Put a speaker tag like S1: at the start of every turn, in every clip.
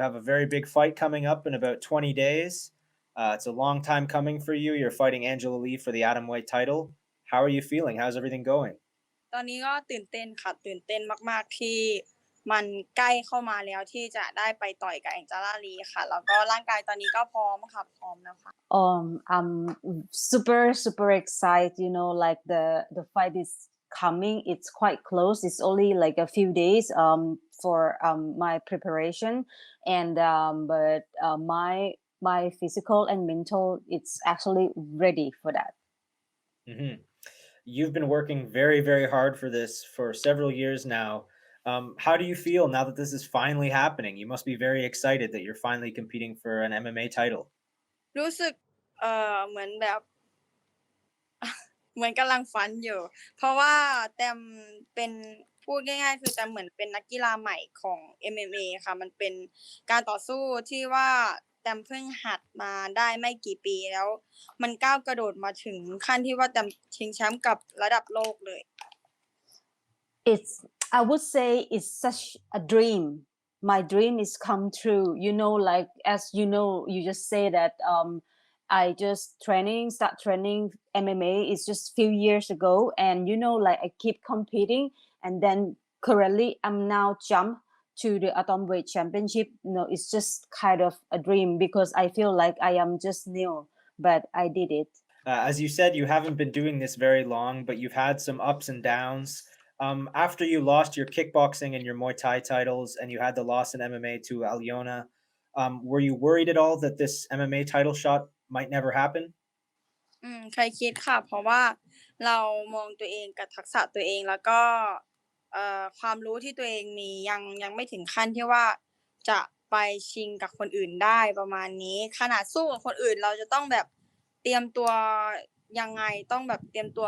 S1: have a very big fight coming up in about 20 days. It's a long time coming for you. You're fighting Angela Lee for the atomweight title. How are you feeling? How's everything going?
S2: ตอนนี้ก็ตื่นเต้นค่ะตื่นเต้นมากๆที่มันใกล้เข้ามาแล้วที่จะได้ไปต่อยกับแองเจล่าลีค่ะแล้วก็ร่างกายตอนนี้ก็พร้อมค่ะพร้อมแล้วค่ะ
S3: I'm super excited. You know, like the fight is coming. It's quite close. It's only like a few days for my preparation, and but my physical and mental, it's actually ready for that.
S1: Hmm. You've been working very, very hard for this for several years now. How do you feel now that this is finally happening? You must be very excited that you're finally competing for an MMA title.
S2: รู้สึกเหมือนแบบ เหมือนกำลังฝันอยู่เพราะว่าแตมเป็นพูดง่ายๆคือแตมเหมือนเป็นนักกีฬาใหม่ของ MMA ค่ะมันเป็นการต่อสู้ที่ว่าแตมเพิ่งหัดมาได้ไม่กี่ปีแล้วมันก้าวกระโดดมาถึงขั้นที่ว่าแตมชิงแชมป์กับระดับโลกเลย
S3: I would say it's such a dream. My dream is come true. You know, like as you know, you just say that I just start training MMA is just few years ago, and you know, like I keep competing, and then currently I'm now jump to the atomweight championship. You know, it's just kind of a dream because I feel like I am just new, but I did it.
S1: As you said, you haven't been doing this very long, but you've had some ups and downs. After you lost your kickboxing and your Muay Thai titles, and you had the loss in MMA to Aliona, were you worried at all that this MMA title shot might never happen?
S2: เคยคิดค่ะเพราะว่าเรามองตัวเองกับทักษะตัวเองแล้วก็ความรู้ที่ตัวเองมียังไม่ถึงขั้นที่ว่าจะไปชิงกับคนอื่นได้ประมาณนี้ขนาดสู้กับคนอื่นเราจะต้องแบบเตรียมตัวยังไงต้องแบบเตรียมตัว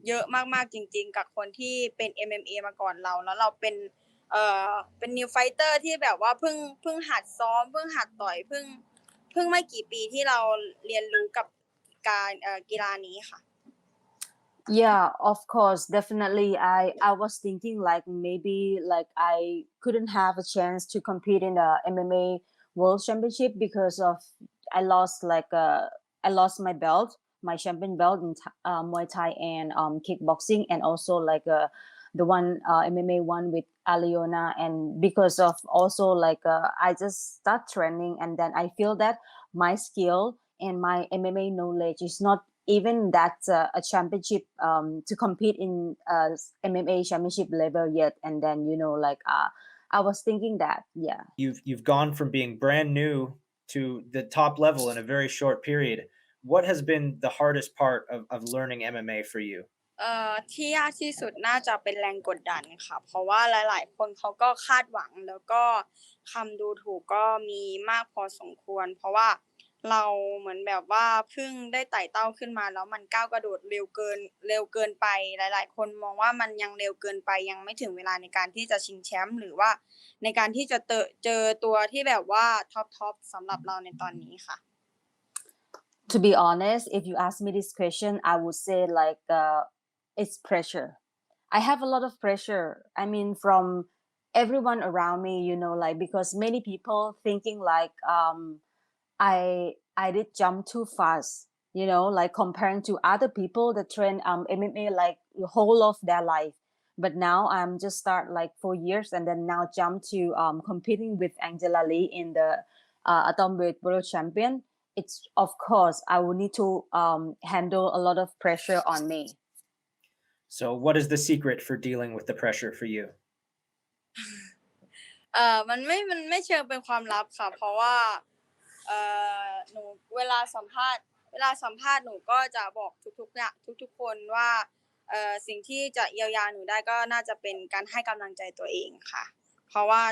S2: เยอะมากๆจริงๆกับคนที่เป็น MMA มาก่อนเราแล้วเราเป็น new fighter ที่แบบว่าเพิ่งหัดซ้อมเพิ่งหัดต่อยเพิ่งไม่กี่ปีที่เราเรียนรู้กับการกีฬานี้ค่ะ
S3: Yeah, of course, definitely. I was thinking like maybe like I couldn't have a chance to compete in the MMA World Championship because of I lost my belt, my champion belt in Muay Thai and kickboxing, and also like the one MMA one with Aliona, and because of also like I just start training, and then I feel that my skill and my MMA knowledge is not even that a championship to compete in MMA championship level yet, and then you know like I was thinking that yeah.
S1: You've gone from being brand new to the top level in a very short period. What has been the hardest part of learning MMA for you?
S2: ที่ยากที่สุดน่าจะเป็นแรงกดดันค่ะเพราะว่าหลายๆคนเขาก็คาดหวังแล้วก็คำดูถูกก็มีมากพอสมควรเพราะว่าเราเหมือนแบบว่าเพิ่งได้ไต่เต้าขึ้นมาแล้วมันก้าวกระโดดเร็วเกินไปหลายๆคนมองว่ามันยังเร็วเกินไปยังไม่ถึงเวลาในการที่จะชิงแชมป์หรือว่าในการที่จะเจอตัวที่แบบว่าท็อปสำหรับเราในตอนนี้ค่ะ
S3: To be honest, if you ask me this question, I would say like it's pressure. I have a lot of pressure. I mean, from everyone around me, you know, like because many people thinking like I did jump too fast, you know, like comparing to other people that train MMA like the whole of their life. But now I'm just start like 4 years and then now jump to competing with Angela Lee in the atomweight world champion. It's of course I will need to handle a lot of pressure on me.
S1: So what is the secret for dealing with the pressure for you?
S2: มันไม่เชิงเป็นความลับค่ะเพราะว่าหนูเวลาสัมภาษณ์หนูก็จะบอกทุกคนว่าสิ่งที่จะเยียวยาหนูได้ก็น่าจะเป็นการให้กำลังใจตัวเองค่ะเพราะว่า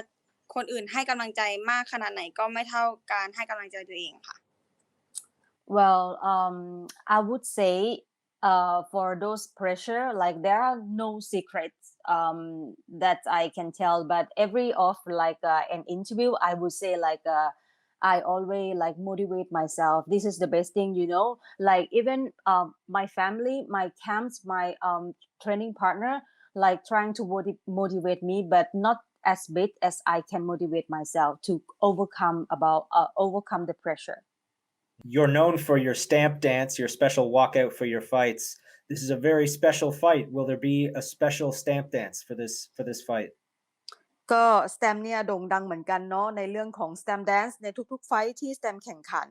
S2: คนอื่นให้กำลังใจมากขนาดไหนก็ไม่เท่าการให้กำลังใจตัวเองค่ะ
S3: Well, I would say for those pressure, like there are no secrets that I can tell, but every of like an interview, I would say like I always like motivate myself. This is the best thing, you know, like even my family, my camps, my training partner, like trying to motivate me, but not as big as I can motivate myself to overcome the pressure.
S1: You're known for your stamp dance, your special walkout for your fights. This is a very special fight. Will there be a special stamp dance for this fight?
S3: ก็สแตมเนี่ยโด่งดังเหมือนกันเนาะในเรื่องของสแตมแดนซ์ในทุกๆไฟท์ที่สแตมแข่งขัน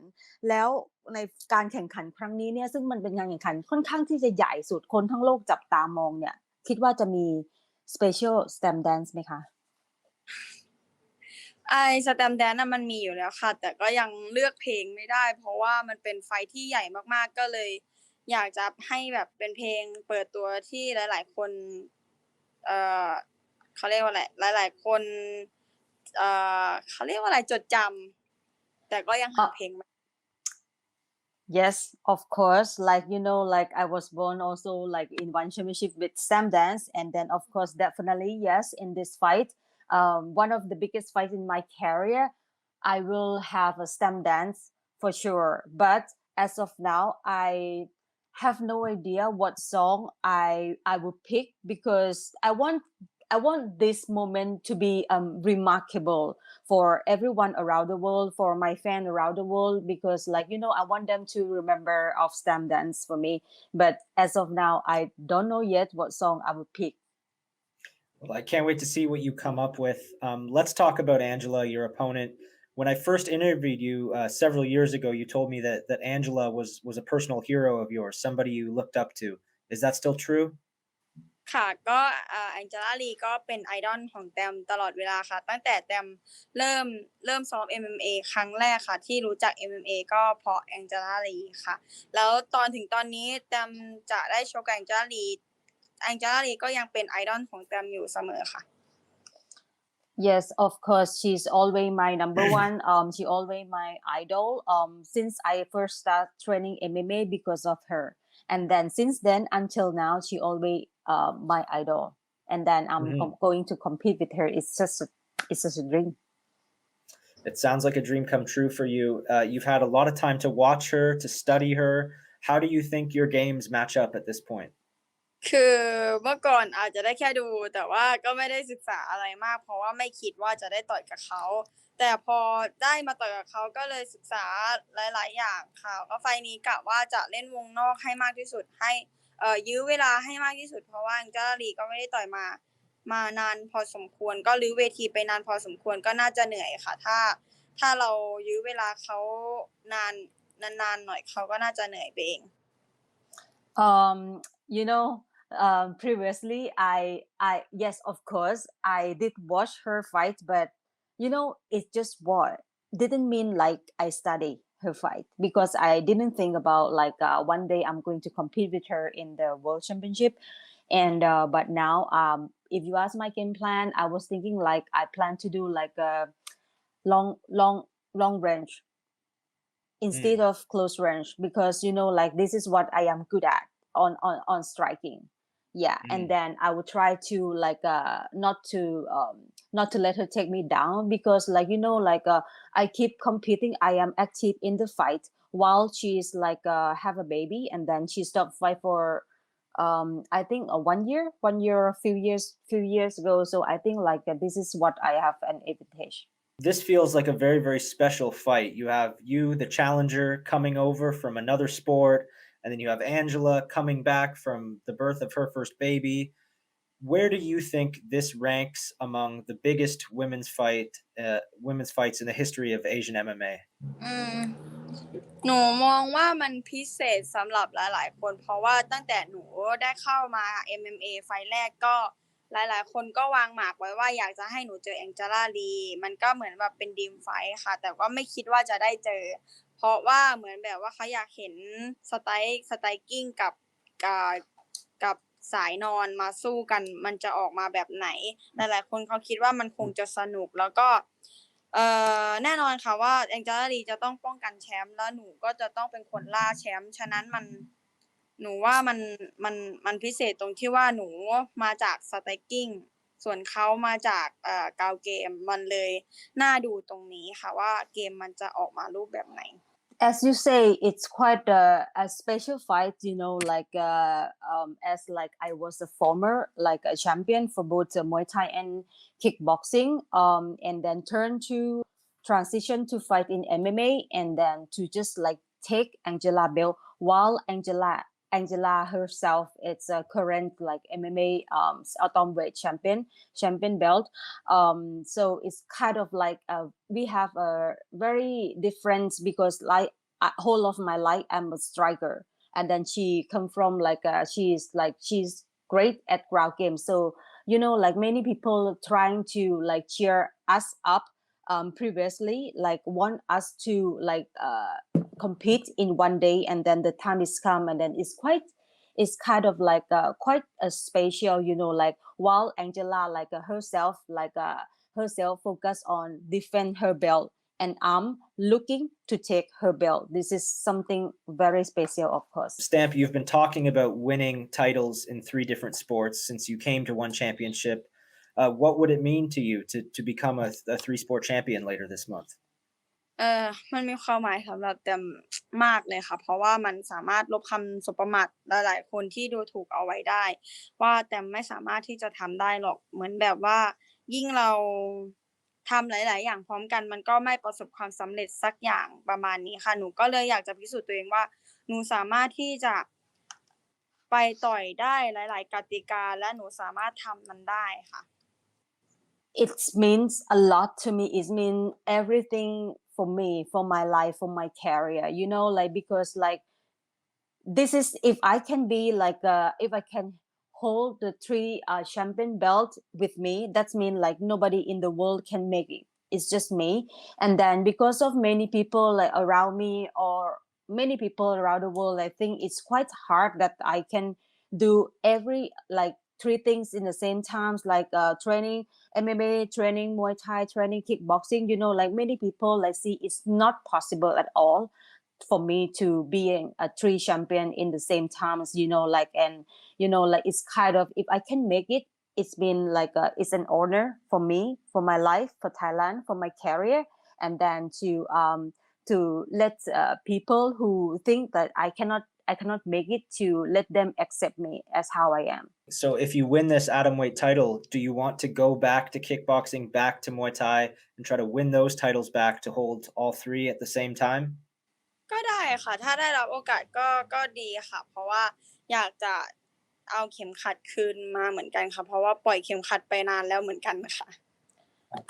S3: แล้วในการแข่งขันครั้งนี้เนี่ยซึ่งมันเป็นการแข่งขันค่อนข้างที่จะใหญ่สุดคนทั้งโลกจับตามองเนี่ยคิดว่าจะมี special stamp dance ไหมคะ
S2: สแตมแดนน่ะมันมีอยู่แล้วค่ะแต่ก็ยังเลือกเพลงไม่ได้เพราะว่ามันเป็นไฟท์ที่ใหญ่มากๆก็เลยอยากจะให้แบบเป็นเพลงเปิดตัวที่หลายๆคนเขาเรียกว่าอะไรหลายๆคนเขาเรียกว่าอะไรจดจำแต่ก็ยังหาเพลงไม่
S3: Yes, of course. Like, like I was born also like in one championship with stamp dance. And then, of course, definitely, yes, in this fight, one of the biggest fights in my career, I will have a stamp dance for sure. But as of now, I have no idea what song I would pick because I want this moment to be remarkable for everyone around the world, for my fan around the world, because I want them to remember of stamp dance for me. But as of now, I don't know yet what song I would pick.
S1: Well, I can't wait to see what you come up with. Let's talk about Angela, your opponent. When I first interviewed you several years ago, you told me that Angela was a personal hero of yours, somebody you looked up to. Is that still true?
S2: ค่ะก็แองเจล่าลีก็เป็นไอดอลของแตมตลอดเวลาค่ะตั้งแต่แตมเริ่มซ้อม MMA ครั้งแรกค่ะที่รู้จัก MMA ก็เพราะแองเจล่าลีค่ะแล้วถึงตอนนี้แตมจะได้ชกกับแองเจล่าลีก็ยังเป็นไอดอลของแตมอยู่เสมอค่ะ
S3: Yes, of course. She's always my number one. She always my idol. Since I first start training MMA because of her, and then since then until now, she always my idol. And then I'm going to compete with her. It's just a dream.
S1: It sounds like a dream come true for you. You've had a lot of time to watch her, to study her. How do you think your games match up at this point?
S2: คือเมื่อก่อนอาจจะได้แค่ดูแต่ว่าก็ไม่ได้ศึกษาอะไรมากเพราะว่าไม่คิดว่าจะได้ต่อยกับเขาแต่พอได้มาต่อยกับเขาก็เลยศึกษาหลายๆอย่างค่ะก็ไฟนี้กะว่าจะเล่นวงนอกให้มากที่สุดให้ยื้อเวลาให้มากที่สุดเพราะว่าแองเจล่าลีก็ไม่ได้ต่อยมานานพอสมควรก็รื้อเวทีไปนานพอสมควรก็น่าจะเหนื่อยค่ะถ้าเรายื้อเวลาเขานานหน่อยเขาก็น่าจะเหนื่อยไปเอง
S3: Previously I yes, of course I did watch her fight, but it's just what didn't mean like I study her fight because I didn't think about like one day I'm going to compete with her in the world championship. And but now if you ask my game plan, I was thinking like I plan to do like a long range instead of close range because like this is what I am good at on striking. Yeah. And then I would try to like not to let her take me down because like I keep competing. I am active in the fight while she's like have a baby, and then she stopped fight for I think 1 year, a few years ago. So I think like this is what I have an advantage.
S1: This feels like a very, very special fight. You have the challenger, coming over from another sport, and then you have Angela coming back from the birth of her first baby. Where do you think this ranks among the biggest women's fights in the history of Asian MMA?
S2: หนูมองว่ามันพิเศษสำหรับหลายๆคนเพราะว่าตั้งแต่หนูได้เข้ามา MMA ไฟล์แรกก็หลายๆคนก็วางหมากไว้ว่าอยากจะให้หนูเจอแองเจล่าลีมันก็เหมือนแบบเป็นดรีมไฟท์ค่ะแต่ก็ไม่คิดว่าจะได้เจอเพราะว่าเหมือนแบบว่าเขาอยากเห็นสไตรกิ้งกับสายนอนมาสู้กันมันจะออกมาแบบไหนหลายๆคนเขาคิดว่ามันคงจะสนุกแล้วก็แน่นอนค่ะว่าแองเจล่าลีจะต้องป้องกันแชมป์แล้วหนูก็จะต้องเป็นคนล่าแชมป์ฉะนั้นหนูว่ามันพิเศษตรงที่ว่าหนูมาจากสไตรกิ้งส่วนเขามาจากกาวเกมมันเลยน่าดูตรงนี้ค่ะว่าเกมมันจะออกมารูปแบบไหน
S3: As you say, it's quite a special fight, like as like I was a former like a champion for both Muay Thai and kickboxing, and then transition to fight in MMA, and then to just like take Angela belt, while Angela herself it's a current like MMA atomweight champion belt. So it's kind of like we have a very different, because like whole of my life I'm a striker, and then she come from like she's great at ground game. So like many people trying to like cheer us up previously, like want us to like compete in one day, and then the time is come, and then it's kind of like quite a special, like while Angela like herself focus on defend her belt, and I'm looking to take her belt. This is something very special, of course.
S1: Stamp, you've been talking about winning titles in 3 different sports since you came to one championship. What would it mean to you to become a 3-sport champion later this month?
S2: มันมีความหมายสำหรับแตมมากเลยค่ะเพราะว่ามันสามารถลบคำสบประมาทหลายๆคนที่ดูถูกเอาไว้ได้ว่าแตมไม่สามารถที่จะทำได้หรอกเหมือนแบบว่ายิ่งเราทำหลายๆอย่างพร้อมกันมันก็ไม่ประสบความสำเร็จสักอย่างประมาณนี้ค่ะหนูก็เลยอยากจะพิสูจน์ตัวเองว่าหนูสามารถที่จะไปต่อยได้หลายๆกติกาและหนูสามารถทำมันได้ค่ะ
S3: It means a lot to me. It means everything for me, for my life, for my career, like because like this is, if I can be like if I can hold the 3 champion belt with me, that's mean like nobody in the world can make it. It's just me. And then because of many people like around me, or many people around the world, I think it's quite hard that I can do every like 3 things in the same times, like training MMA, training Muay Thai, training kickboxing. Like many people like see it's not possible at all for me to being a 3 champion in the same times, like, and like it's kind of, if I can make it, it's been like it's an honor for me, for my life, for Thailand, for my career, and then to let people who think that I cannot make it, to let them accept me as how I am.
S1: So if you win this atomweight title, do you want to go back to kickboxing, back to Muay Thai, and try to win those titles back to hold all 3 at the same time?
S2: ก็ได้ค่ะถ้าได้รับโอกาสก็ดีค่ะเพราะว่าอยากจะเอาเข็มขัดคืนมาเหมือนกันค่ะเพราะว่าปล่อยเข็มขัดไปนานแล้วเหมือนกันค่ะ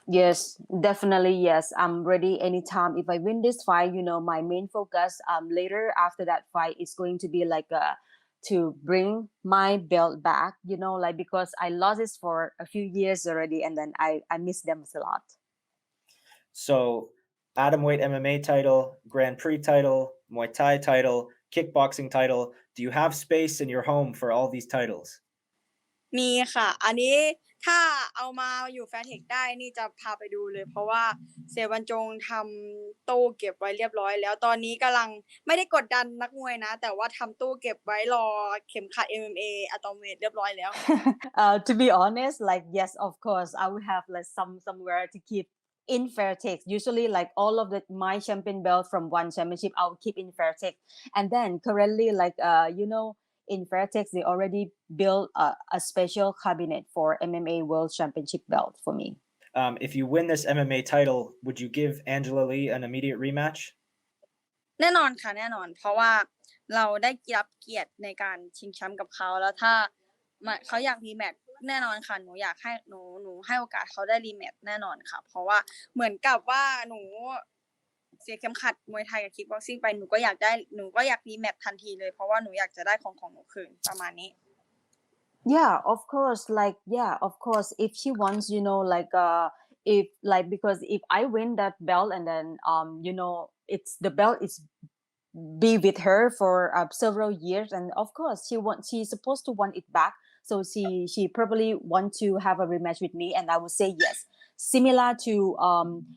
S3: Yes, definitely. Yes, I'm ready anytime. If I win this fight, my main focus later after that fight is going to be like to bring my belt back, like because I lost this for a few years already, and then I miss them a lot.
S1: So atomweight MMA title, Grand Prix title, Muay Thai title, kickboxing title. Do you have space in your home for all these titles?
S2: มีค่ะอันนี้ถ้าเอามาอยู่ Fairtex ได้นี่จะพาไปดูเลยเพราะว่าเสียบรรจงทำตู้เก็บไว้เรียบร้อยแล้วตอนนี้กำลังไม่ได้กดดันนักมวยนะแต่ว่าทำตู้เก็บไว้รอเข็มขัด MMA atomweight เรียบร้อยแล้ว
S3: To be honest, like yes, of course, I will have like somewhere to keep in Fairtex. Usually, like all of my champion belt from one championship, I'll keep in Fairtex. And then currently, like in Fairtex, they already built a special cabinet for MMA World Championship belt for me.
S1: If you win this MMA title, would you give Angela Lee an immediate rematch?
S2: แน่นอนค่ะแน่นอนเพราะว่าเราได้รับเกียรติในการชิงแชมป์กับเขาแล้วถ้าเขาอยากรีแมตช์แน่นอนค่ะหนูอยากให้หนูให้โอกาสเขาได้รีแมตช์แน่นอนค่ะเพราะว่าเหมือนกับว่าหนูเสียเข็มขัดมวยไทยกับคิกบ็อกซิ่งไปหนูก็อยากรีแมตช์ทันทีเลยเพราะว่าหนูอยากจะได้ของหนูคืนประมาณนี้
S3: Yeah, of course. Like, yeah, of course. If she wants, like, if like, because if I win that belt, and then, it's the belt is be with her for several years, and of course she's supposed to want it back. So she probably want to have a rematch with me, and I would say yes. Similar to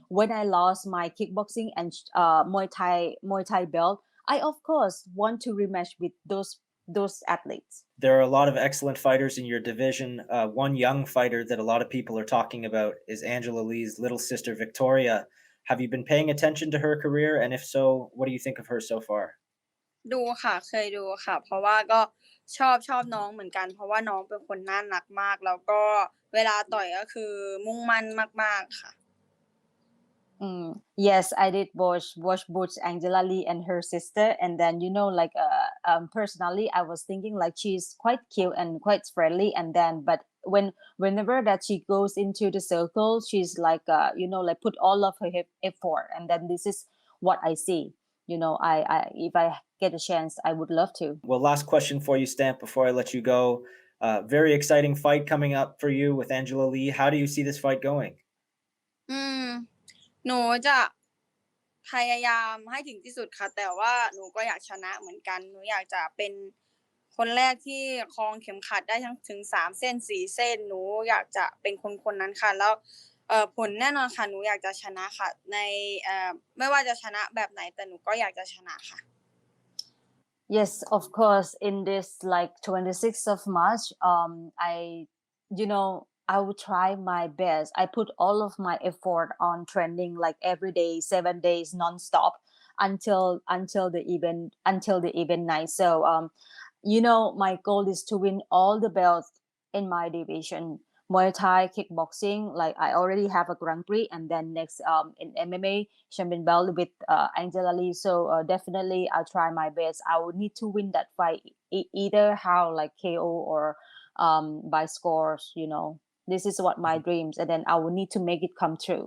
S3: when I lost my kickboxing and Muay Thai belt, I of course want to rematch with those athletes.
S1: There are a lot of excellent fighters in your division. One young fighter that a lot of people are talking about is Angela Lee's little sister, Victoria. Have you been paying attention to her career? And if so, what do you think of her so far?
S2: ดูค่ะเคยดูค่ะเพราะว่าก็ชอบน้องเหมือนกันเพราะว่าน้องเป็นคนน่ารักมากแล้วก็เวลาต่อยก็คือมุ่งมั่นมากๆค่ะ
S3: Yes, I did watch both Angela Lee and her sister, and then like personally, I was thinking like she's quite cute and quite friendly, and then but whenever that she goes into the circle, she's like like put all of her effort, and then this is what I see. I if I get a chance, I would love to.
S1: Well, last question for you, Stamp, before I let you go. Very exciting fight coming up for you with Angela Lee. How do you see this fight going?
S2: อืมหนูจะพยายามให้ถึงที่สุดค่ะแต่ว่าหนูก็อยากชนะเหมือนกันหนูอยากจะเป็นคนแรกที่ครองเข็มขัดได้ทั้งถึง3เส้น4เส้นหนูอยากจะเป็นคนนั้นค่ะแล้วผลแน่นอนค่ะหนูอยากจะชนะค่ะในไม่ว่าจะชนะแบบไหนแต่หนูก็อยากจะชนะค่ะ
S3: Yes, of course. In this like 26th of March, I will try my best. I put all of my effort on training like every day, 7 days nonstop until the event night. So my goal is to win all the belts in my division. Muay Thai, kickboxing, like I already have a Grand Prix, and then next in MMA champion belt with Angela Lee. So definitely I'll try my best. I will need to win that fight either how like KO or by scores. This is what my dreams, and then I will need to make it come true.